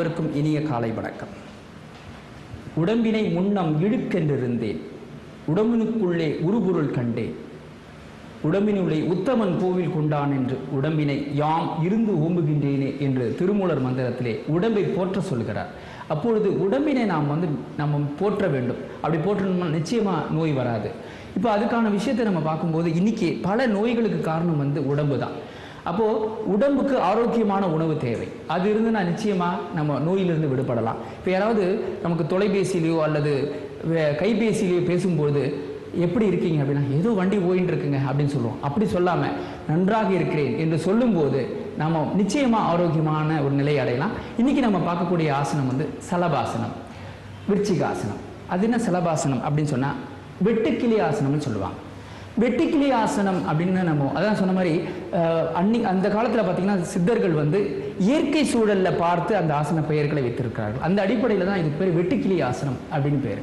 அனைவருக்கும் இனிய காலை வணக்கம். உடம்பினை முன்னம் இழுக்கென்றிருந்தேன், உடம்பினுக்குள்ளே உருபொருள் கண்டேன், உடம்பினுள்ளே உத்தமன் கோவில் கொண்டான் என்று உடம்பினை யாம் இருந்து ஓம்புகின்றேனே என்று திருமூலர் மந்திரத்திலே உடம்பை போற்ற சொல்கிறார். அப்பொழுது உடம்பினை நம்ம போற்ற வேண்டும். அப்படி போற்றணும்னா நிச்சயமாக நோய் வராது. இப்போ அதுக்கான விஷயத்தை நம்ம பார்க்கும்போது இன்னைக்கு பல நோய்களுக்கு காரணம் உடம்பு தான். அப்போது உடம்புக்கு ஆரோக்கியமான உணவு தேவை. அது இருந்துன்னா நிச்சயமாக நம்ம நோயிலிருந்து விடுபடலாம். இப்போ யாராவது நமக்கு தொலைபேசியிலையோ அல்லது கைபேசியிலையோ பேசும்போது எப்படி இருக்கீங்க அப்படின்னா, ஏதோ வண்டி போயின்னு இருக்குங்க அப்படின்னு சொல்லுவோம். அப்படி சொல்லாமல் நன்றாக இருக்கிறேன் என்று சொல்லும்போது நம்ம நிச்சயமாக ஆரோக்கியமான ஒரு நிலை அடையலாம். இன்றைக்கி நம்ம பார்க்கக்கூடிய ஆசனம் சலபாசனம், விருச்சிகாசனம். அது என்ன சலபாசனம் அப்படின்னு சொன்னால் வெட்டுக்கிளி ஆசனம்னு சொல்லுவாங்க. வெட்டுக்கிளி ஆசனம் அப்படின்னு நம்ம அதான் சொன்ன மாதிரி அந்த காலத்தில் பார்த்தீங்கன்னா சித்தர்கள் இயற்கை சூழலில் பார்த்து அந்த ஆசன பெயர்களை வைத்திருக்கிறார்கள். அந்த அடிப்படையில் தான் இதுக்கு பேர் வெட்டுக்கிளி ஆசனம் அப்படின்னு பேர்.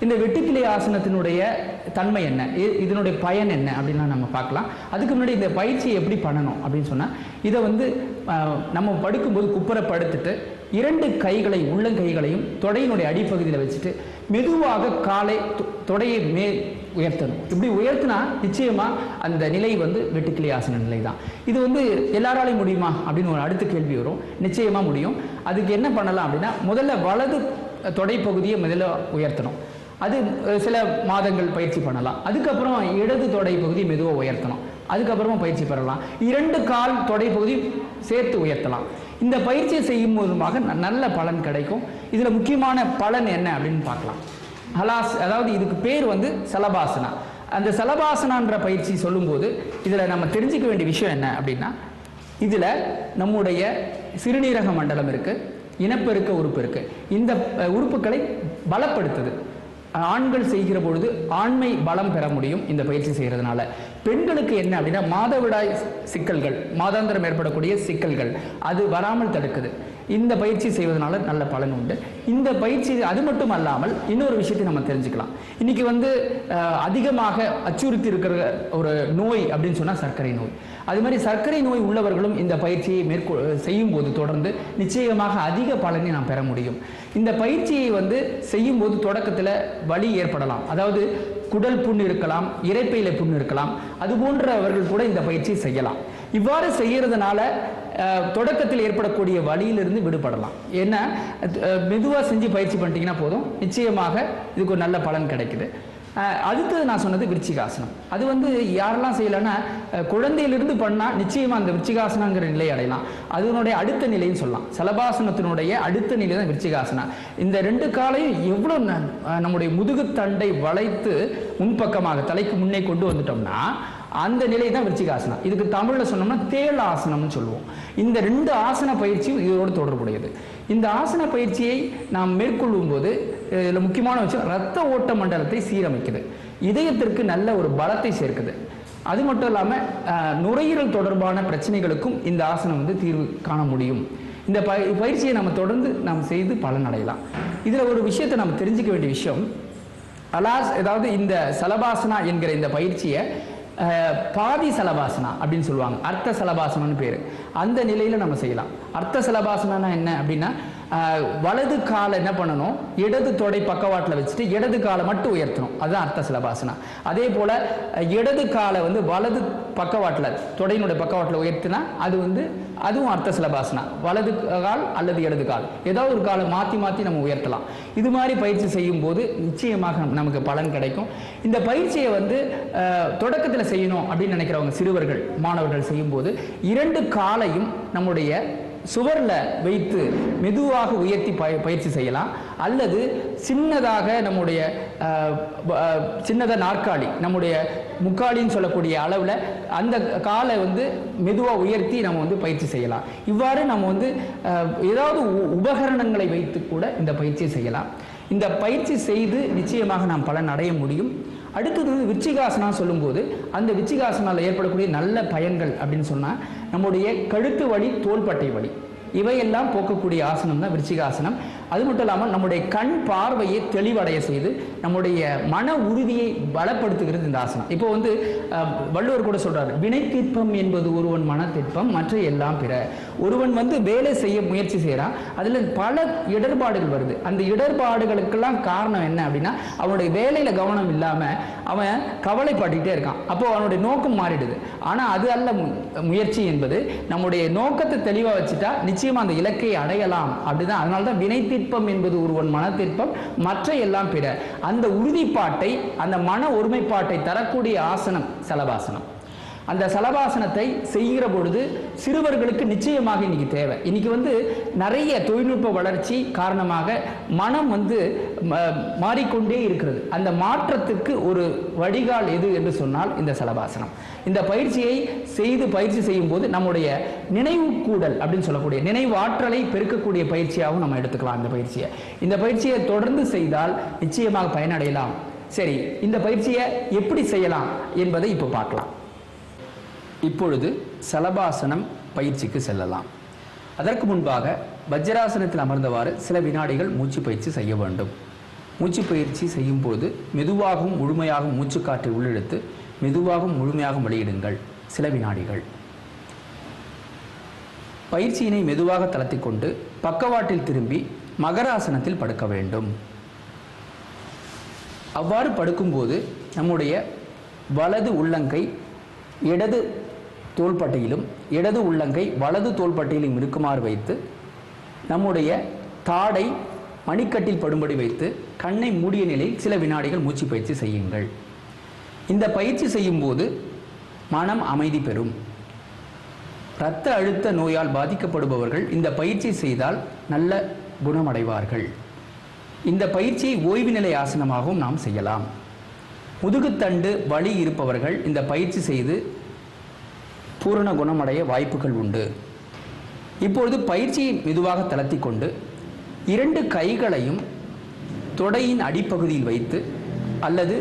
இந்த வெட்டுக்கிளி ஆசனத்தினுடைய தன்மை என்ன, இதனுடைய பயன் என்ன அப்படின்லாம் நம்ம பார்க்கலாம். அதுக்கு முன்னாடி இந்த பயிற்சியை எப்படி பண்ணணும் அப்படின்னு சொன்னால், இதை நம்ம படுக்கும்போது குப்புற படுத்துட்டு 2 கைகளை உள்ளங்கைகளையும் தொடையினுடைய அடிப்பகுதியில் வச்சுட்டு மெதுவாக காலை தொடையை மேல் உயர்த்தணும். இப்படி உயர்த்தினா நிச்சயமாக அந்த நிலை வெட்டுக்கிளி ஆசன நிலை தான். இது எல்லாராலையும் முடியுமா அப்படின்னு ஒரு அடுத்த கேள்வி வரும். நிச்சயமாக முடியும். அதுக்கு என்ன பண்ணலாம் அப்படின்னா, முதல்ல வலது தொடை பகுதியை முதல்ல உயர்த்தணும். அது சில மாதங்கள் பயிற்சி பண்ணலாம். அதுக்கப்புறம் இடது தொடை பகுதி மெதுவாக உயர்த்தணும். அதுக்கப்புறமா பயிற்சி பெறலாம். 2 கால் தொடை பகுதி சேர்த்து உயர்த்தலாம். இந்த பயிற்சியை செய்யும் மூலமாக நல்ல பலன் கிடைக்கும். இதில் முக்கியமான பலன் என்ன அப்படின்னு பார்க்கலாம். அதாவது இதுக்கு பேர் சலபாசனா. அந்த சலபாசனான்ற பயிற்சி சொல்லும்போது இதில் நம்ம தெரிஞ்சுக்க வேண்டிய விஷயம் என்ன அப்படின்னா, இதில் நம்முடைய சிறுநீரக மண்டலம் இருக்குது, இனப்பெருக்க உறுப்பு இருக்குது. இந்த உறுப்புகளை பலப்படுத்துது. ஆண்கள் செய்கிற பொழுது ஆண்மை பலம் பெற முடியும் இந்த பயிற்சி செய்கிறதுனால. பெண்களுக்கு என்ன அப்படின்னா, மாதவிடாய் சிக்கல்கள், மாதாந்திரம் ஏற்படக்கூடிய சிக்கல்கள் அது வராமல் தடுக்குது. இந்த பயிற்சி செய்வதனால நல்ல பலன் உண்டு. இந்த பயிற்சி அது மட்டும் அல்லாமல் இன்னொரு விஷயத்தை நம்ம தெரிஞ்சுக்கலாம். இன்னைக்கு அதிகமாக அச்சுறுத்தி இருக்கிற ஒரு நோய் அப்படின்னு சொன்னால் சர்க்கரை நோய். அது மாதிரி சர்க்கரை நோய் உள்ளவர்களும் இந்த பயிற்சியை செய்யும் போது தொடர்ந்து நிச்சயமாக அதிக பலனை நாம் பெற முடியும். இந்த பயிற்சியை செய்யும்போது தொடக்கத்தில் வலி ஏற்படலாம். அதாவது குடல் புண் இருக்கலாம், இரைப்பையில புண் இருக்கலாம். அது போன்றவர்கள் கூட இந்த பயிற்சியை செய்யலாம். இவ்வாறு செய்யறதுனால தொடக்கத்தில் ஏற்படக்கூடிய வலியிலிருந்து விடுபடலாம். ஏன்னா மெதுவாக செஞ்சு பயிற்சி பண்ணிட்டீங்கன்னா போதும், நிச்சயமாக இதுக்கு ஒரு நல்ல பலன் கிடைக்குது. அடுத்தது நான் சொன்னது விருச்சிகாசனம். அது யாரெல்லாம் செய்யலைன்னா, குழந்தையிலிருந்து பண்ணால் நிச்சயமாக அந்த விருச்சிகாசனங்கிற நிலை அடையலாம். அதனுடைய அடுத்த நிலைன்னு சொல்லலாம். சலபாசனத்தினுடைய அடுத்த நிலை தான் விருச்சிகாசனம். இந்த 2 காலையும் எவ்வளோ நம்முடைய முதுகுத்தண்டை வளைத்து முன்பக்கமாக தலைக்கு முன்னே கொண்டு வந்துட்டோம்னா அந்த நிலை தான் விருச்சிகாசனம். இதுக்கு தமிழில் சொன்னோம்னா தேள் ஆசனம்னு சொல்லுவோம். இந்த 2 ஆசன பயிற்சியும் இதோடு தொடர்புடையது. இந்த ஆசன பயிற்சியை நாம் மேற்கொள்ளும் போது இதில் முக்கியமான விஷயம், இரத்த ஓட்ட மண்டலத்தை சீரமைக்குது, இதயத்திற்கு நல்ல ஒரு பலத்தை சேர்க்குது. அது மட்டும் இல்லாமல் நுரையீரல் தொடர்பான பிரச்சனைகளுக்கும் இந்த ஆசனம் தீர்வு காண முடியும். இந்த பயிற்சியை நம்ம தொடர்ந்து நாம் செய்து பலன் அடையலாம். இதில் ஒரு விஷயத்தை நம்ம தெரிஞ்சுக்க வேண்டிய விஷயம், அதாவது இந்த சலபாசனா என்கிற இந்த பயிற்சியை பாதி சலபாசனா அப்படின்னு சொல்லுவாங்க. அர்த்த சலபாசனம்னு பேர். அந்த நிலையில் நம்ம செய்யலாம். அர்த்த சலபாசனா என்ன அப்படின்னா, வலது காலை என்ன பண்ணணும், இடது தொடை பக்கவாட்டில் வச்சுட்டு இடது காலை மட்டும் உயர்த்தணும். அதுதான் அர்த்த சலபாசனா. அதே போல் இடது காலை வலது பக்கவாட்டில் தொடையினுடைய பக்கவாட்டில் உயர்த்தினா அதுவும் அர்த்த சலபாசனா. வலது கால் அல்லது இடது கால் ஏதாவது ஒரு காலை மாற்றி மாற்றி நம்ம உயர்த்தலாம். இது மாதிரி பயிற்சி செய்யும் போது நிச்சயமாக நமக்கு பலன் கிடைக்கும். இந்த பயிற்சியை தொடக்கத்தில் செய்யணும் அப்படின்னு நினைக்கிறவங்க சிறுவர்கள் மாணவர்கள் செய்யும்போது 2 காலையும் நம்முடைய சுவரில் வைத்து மெதுவாக உயர்த்தி பயிற்சி செய்யலாம். அல்லது சின்னதாக நம்முடைய சின்னதாக நாற்காலி, நம்முடைய முக்காலின்னு சொல்லக்கூடிய அளவில் அந்த காலை மெதுவாக உயர்த்தி நம்ம பயிற்சி செய்யலாம். இவ்வாறு நம்ம ஏதாவது உபகரணங்களை வைத்து கூட இந்த பயிற்சியை செய்யலாம். இந்த பயிற்சி செய்து நிச்சயமாக நாம் பலன் அடைய முடியும். அடுத்தது விருச்சிகாசனா சொல்லும்போது, அந்த விருச்சிகாசனால ஏற்படக்கூடிய நல்ல பயன்கள் அப்படின்னு சொன்னால், நம்முடைய கழுத்து வலி, தோள்பட்டை வலி இவையெல்லாம் போக்கக்கூடிய ஆசனம் தான் விருச்சிகாசனம். அது மட்டும் இல்லாமல் நம்முடைய கண் பார்வையை தெளிவடைய செய்து நம்முடைய மன உறுதியை பலப்படுத்துகிறது இந்த ஆசனம். இப்போ வந்து வள்ளுவர் கூட சொல்றாரு, வினைத்திற்பம் என்பது ஒருவன் மனத்திற்பம் மற்ற எல்லாம் பிற. ஒருவன் வந்து வேலை செய்ய முயற்சி செய்கிறான், அதில் பல இடர்பாடுகள் வருது. அந்த இடர்பாடுகளுக்கெல்லாம் காரணம் என்ன அப்படின்னா அவனுடைய வேலையில் கவனம் இல்லாமல் அவன் கவலைப்பட்டுக்கிட்டே இருக்கான். அப்போ அவனுடைய நோக்கம் மாறிடுது. ஆனால் அது அல்ல முயற்சி என்பது. நம்முடைய நோக்கத்தை தெளிவாக வச்சுட்டா நிச்சயமாக அந்த இலக்கை அடையலாம். அப்படிதான். அதனால தான் வினைத்திற்பம் என்பது ஒருவன் மனத்திற்பம் மற்ற எல்லாம் பிற. அந்த உறுதிப்பாட்டை, அந்த மன ஒருமைப்பாட்டை தரக்கூடிய ஆசனம் சலபாசனம். அந்த சலபாசனத்தை செய்கிற பொழுது சிறுவர்களுக்கு நிச்சயமாக இன்னைக்கு தேவை. இன்னைக்கு வந்து நிறைய தொழில்நுட்ப வளர்ச்சி காரணமாக மனம் வந்து மாறிக்கொண்டே இருக்கிறது. அந்த மாற்றத்துக்கு ஒரு வடிகால் எது என்று சொன்னால் இந்த சலபாசனம். இந்த பயிற்சியை பயிற்சி செய்யும் போது நம்முடைய நினைவு கூடல் அப்படின்னு சொல்லக்கூடிய நினைவு ஆற்றலை பெருக்கக்கூடிய பயிற்சியாகவும் நம்ம எடுத்துக்கலாம். இந்த பயிற்சியை தொடர்ந்து செய்தால் நிச்சயமாக பயனடையலாம். சரி, இந்த பயிற்சியை எப்படி செய்யலாம் என்பதை இப்போ பார்க்கலாம். இப்பொழுது சலபாசனம் பயிற்சிக்கு செல்லலாம். அதற்கு முன்பாக வஜ்ராசனத்தில் அமர்ந்தவாறு சில வினாடிகள் மூச்சு பயிற்சி செய்ய வேண்டும். மூச்சு பயிற்சி செய்யும் போது மெதுவாகவும் முழுமையாகவும் மூச்சு காற்றை உள்ளெடுத்து மெதுவாகவும் முழுமையாகவும் வெளியிடுங்கள். சில வினாடிகள். பயிற்சியினை மெதுவாக தளர்த்திக் கொண்டு பக்கவாட்டில் திரும்பி மகராசனத்தில் படுக்க வேண்டும். அவ்வாறு படுக்கும்போது நம்முடைய வலது உள்ளங்கை இடது தோள்பட்டையிலும் இடது உள்ளங்கை வலது தோள்பட்டையிலும் இருக்குமாறு வைத்து நம்முடைய தாடை மணிக்கட்டில் படும்படி வைத்து கண்ணை மூடிய நிலையில் சில வினாடிகள் மூச்சு பயிற்சி செய்யுங்கள். இந்த பயிற்சி செய்யும் போது மனம் அமைதி பெறும். இரத்த அழுத்த நோயால் பாதிக்கப்படுபவர்கள் இந்த பயிற்சி செய்தால் நல்ல குணமடைவார்கள். இந்த பயிற்சியை ஓய்வு நிலை ஆசனமாகவும் நாம் செய்யலாம். முதுகுத்தண்டு வலி இருப்பவர்கள் இந்த பயிற்சி செய்து பூரண குணமடைய வாய்ப்புகள் உண்டு. இப்பொழுது பயிற்சியை மெதுவாக தளர்த்தி கொண்டு 2 கைகளையும் தொடையின் அடிப்பகுதியில் வைத்து, அல்லது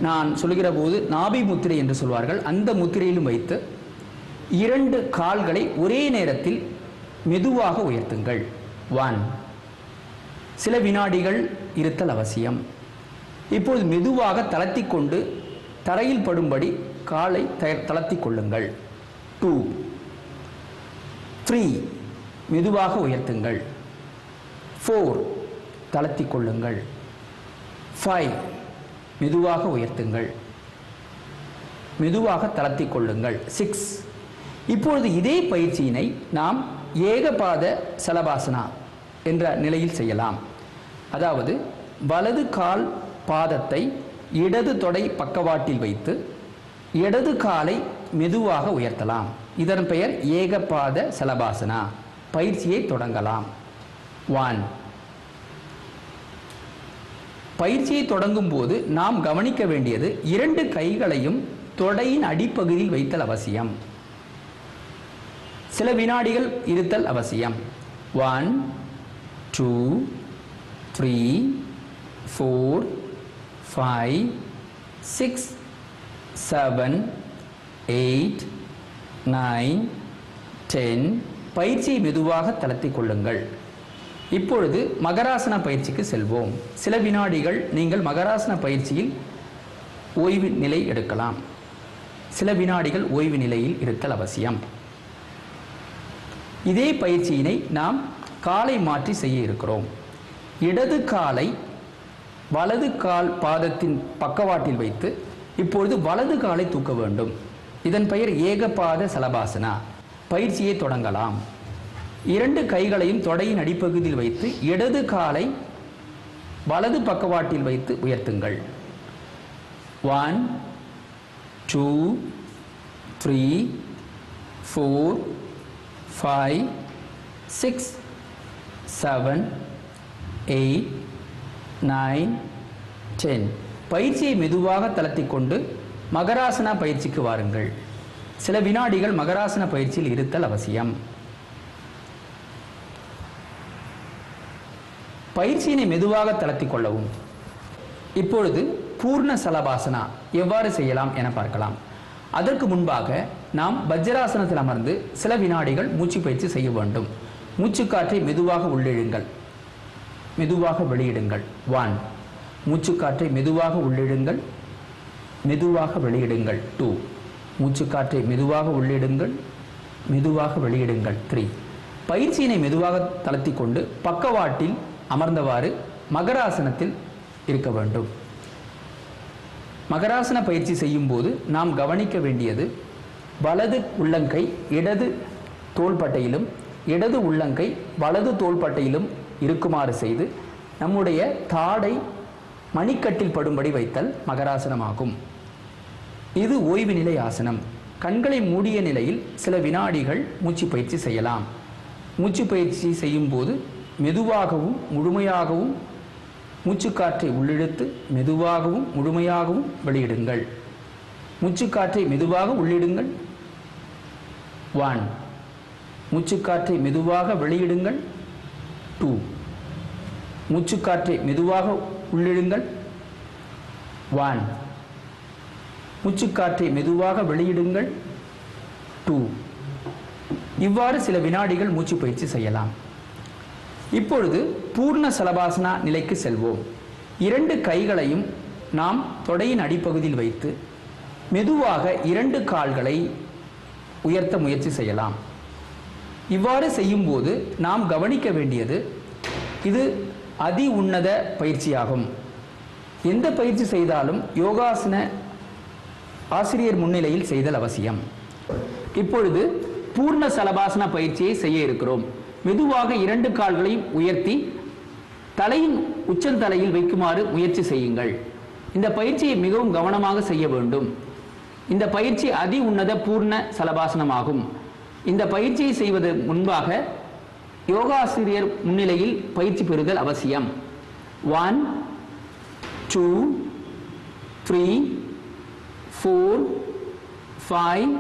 நான் சொல்கிற போது நாபி முத்திரை என்று சொல்வார்கள், அந்த முத்திரையிலும் வைத்து 2 கால்களை ஒரே நேரத்தில் மெதுவாக உயர்த்துங்கள். 1. சில வினாடிகள் இருத்தல் அவசியம். இப்பொழுது மெதுவாக தளர்த்தி கொண்டு தரையில் படும்படி காலை தளர்த்தி கொள்ளுங்கள். 2, 3 மெதுவாக உயர்த்துங்கள். 4 தளர்த்தி கொள்ளுங்கள். 5 மெதுவாக உயர்த்துங்கள். மெதுவாக தளர்த்தி கொள்ளுங்கள். 6. இப்பொழுது இதே பயிற்சியினை நாம் ஏகபாத சலபாசனா என்ற நிலையில் செய்யலாம். அதாவது வலது கால் பாதத்தை இடது தொடை பக்கவாட்டில் வைத்து இடது காலை மெதுவாக உயர்த்தலாம். இதன் பெயர் ஏகபாத சலபாசனா. பயிற்சியை தொடங்கலாம். 1. பயிற்சியை தொடங்கும் போது நாம் கவனிக்க வேண்டியது 2 கைகளையும் தொடையின் அடிப்பகுதியில் வைத்தல் அவசியம். சில வினாடிகள் இருத்தல் அவசியம். 1, 2, 3, 4, 5, 6, 7, 8, 9, 10. பயிற்சியை மெதுவாக தளர்த்திக் கொள்ளுங்கள். இப்பொழுது மகராசன பயிற்சிக்கு செல்வோம். சில வினாடிகள் நீங்கள் மகராசன பயிற்சியில் ஓய்வு நிலை எடுக்கலாம். சில வினாடிகள் ஓய்வு நிலையில் இருத்தல் அவசியம். இதே பயிற்சியினை நாம் காலை மாற்றி செய்ய இருக்கிறோம். இடது காலை வலது கால் பாதத்தின் பக்கவாட்டில் வைத்து இப்பொழுது வலது காலை தூக்க வேண்டும். இதன் பெயர் ஏகபாத சலபாசனா. பயிற்சியை தொடங்கலாம். 2 கைகளையும் தொடையின் அடிப்பகுதியில் வைத்து இடது காலை வலது பக்கவாட்டில் வைத்து உயர்த்துங்கள். 1, 2, 3, 4, 5, 6, 7, 8, 9, 10. பயிற்சியை மெதுவாக தளர்த்திக் கொண்டு மகராசனா பயிற்சிக்கு வாருங்கள். சில வினாடிகள் மகராசன பயிற்சியில் இருத்தல் அவசியம். பயிற்சியினை மெதுவாக தளர்த்திக் கொள்ளவும். இப்பொழுது பூர்ண சலபாசனா எவ்வாறு செய்யலாம் என பார்க்கலாம். அதற்கு முன்பாக நாம் வஜ்ராசனத்தில் அமர்ந்து சில வினாடிகள் மூச்சு பயிற்சி செய்ய வேண்டும். மூச்சுக்காற்றை மெதுவாக உள்ளிழுங்கள். மெதுவாக வெளியிடுங்கள். 1. மூச்சுக்காற்றை மெதுவாக உள்ளிடுங்கள், மெதுவாக வெளியிடுங்கள். 2. மூச்சுக்காற்றை மெதுவாக உள்ளிடுங்கள், மெதுவாக வெளியிடுங்கள். 3. பயிற்சியினை மெதுவாக தளர்த்தி கொண்டு பக்கவாட்டில் அமர்ந்தவாறு மகராசனத்தில் இருக்க வேண்டும். மகராசன பயிற்சி செய்யும் போது நாம் கவனிக்க வேண்டியது, வலது உள்ளங்கை இடது தோள்பட்டையிலும் இடது உள்ளங்கை வலது தோள்பட்டையிலும் இருக்குமாறு செய்து நம்முடைய தாடை மணிக்கட்டில் படும்படி வைத்தல் மகராசனமாகும். இது ஓய்வு நிலை ஆசனம். கண்களை மூடிய நிலையில் சில வினாடிகள் மூச்சு பயிற்சி செய்யலாம். மூச்சு பயிற்சி செய்யும் போது மெதுவாகவும் முழுமையாகவும் மூச்சுக்காற்றை உள்ளிழுத்து மெதுவாகவும் முழுமையாகவும் வெளியிடுங்கள். மூச்சுக்காற்றை மெதுவாக உள்ளிடுங்கள். 1. மூச்சுக்காற்றை மெதுவாக வெளியிடுங்கள். 2. மூச்சுக்காற்றை மெதுவாக உள்ளிடுங்கள். 1. மூச்சுக்காற்றை மெதுவாக வெளியிடுங்கள். 2. இவ்வாறு சில வினாடிகள் மூச்சு பயிற்சி செய்யலாம். இப்பொழுது பூர்ண சலபாசனா நிலைக்கு செல்வோம். 2 கைகளையும் நாம் தொடையின் அடிப்பகுதியில் வைத்து மெதுவாக 2 கால்களை உயர்த்த முயற்சி செய்யலாம். இவ்வாறு செய்யும்போது நாம் கவனிக்க வேண்டியது, இது அதி உன்னத பயிற்சியாகும். எந்த பயிற்சி செய்தாலும் யோகாசன ஆசிரியர் முன்னிலையில் செய்தல் அவசியம். இப்பொழுது பூர்ண சலபாசன பயிற்சியை செய்ய இருக்கிறோம். மெதுவாக 2 கால்களையும் உயர்த்தி தலையின் உச்சந்தலையில் வைக்குமாறு முயற்சி செய்யுங்கள். இந்த பயிற்சியை மிகவும் கவனமாக செய்ய வேண்டும். இந்த பயிற்சி அதி உன்னத பூர்ண சலபாசனமாகும். இந்த பயிற்சியை செய்வது முன்பாக யோகாசிரியர் முன்னிலையில் பயிற்சி பெறுதல் அவசியம். 1, 2, 3, 4, 5,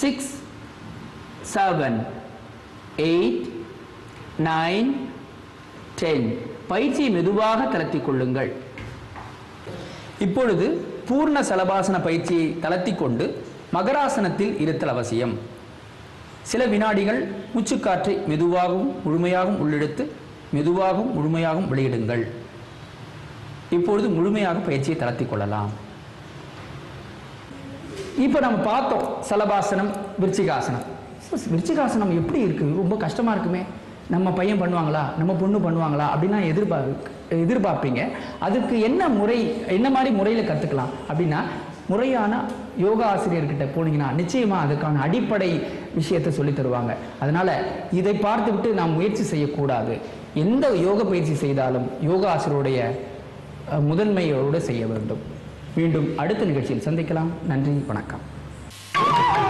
6, 7, 8, 9, 10. பயிற்சியை மெதுவாக தளர்த்திக் கொள்ளுங்கள். இப்பொழுது பூர்ண சலபாசன பயிற்சியை தளர்த்திக் கொண்டு மகராசனத்தில் இருத்தல் அவசியம். சில வினாடிகள் மூச்சுக்காற்றை மெதுவாகவும் முழுமையாகவும் உள்ளிழுத்து மெதுவாகவும் முழுமையாகவும் வெளியிடுங்கள். இப்பொழுது முழுமையாக பயிற்சியை தளர்த்திக் கொள்ளலாம். இப்போ நம்ம பார்த்தோம் சலபாசனம், விருச்சிகாசனம். விருச்சிகாசனம் எப்படி இருக்கு? ரொம்ப கஷ்டமா இருக்குமே, நம்ம பையன் பண்ணுவாங்களா, நம்ம பொண்ணு பண்ணுவாங்களா அப்படின்னா எதிர்பார்ப்பீங்க. அதுக்கு என்ன முறை, என்ன மாதிரி முறையில் கற்றுக்கலாம் அப்படின்னா, முறையான யோகா ஆசிரியர்கிட்ட போனீங்கன்னா நிச்சயமாக அதுக்கான அடிப்படை விஷயத்தை சொல்லி தருவாங்க. அதனால் இதை பார்த்துவிட்டு நாம் முயற்சி செய்யக்கூடாது. எந்த யோக பயிற்சி செய்தாலும் யோகா ஆசிரியருடைய முதன்மையோடு செய்ய வேண்டும். மீண்டும் அடுத்த நிகழ்ச்சியில் சந்திக்கலாம். நன்றி, வணக்கம்.